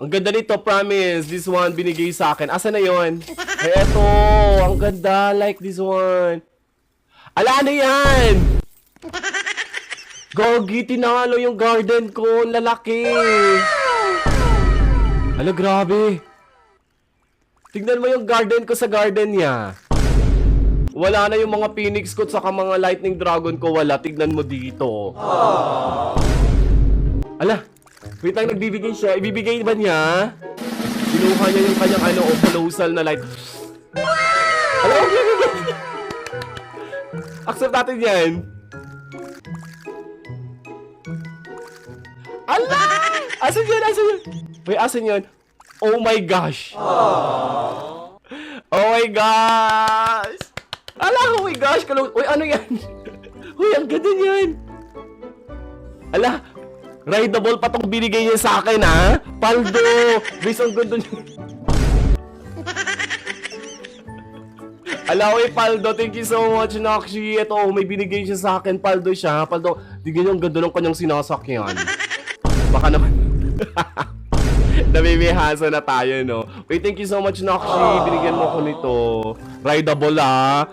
Ang ganda nito, promise. This one binigay sa akin. Asa na yon? Ay, eto. Ang ganda. Like this one. Ala, ano yan? Gogi, tinalo yung garden ko. Ang lalaki. Ala, grabe. Tignan mo yung garden ko sa garden niya. Wala na yung mga phoenix ko saka mga lightning dragon ko. Wala. Tignan mo dito. Ala. Wait lang, nagbibigay siya. Ibibigay ba niya? Kinuha niya yung kanyang colossal na light. Ala, accept natin yan. Ala! Asan yun? Asan yun? Wait, asan yun? Oh my gosh! Oh my gosh! Ala, oh my gosh! Uy, ano yan? Uy, ang ganda yan! Ala! Rideable pa tong binigay niya sa akin, ha? Paldo! Guys, ang ganda niya. Ala, uy, Paldo, thank you so much, Nakshi. Ito, may binigay siya sa akin. Paldo siya. Paldo, tignan niyo ang ganda ng kanyang sinasakyan. Baka naman. Namimihasa na tayo, no? Wait, thank you so much, Nakshi. Binigyan mo ko nito. Rideable, ha?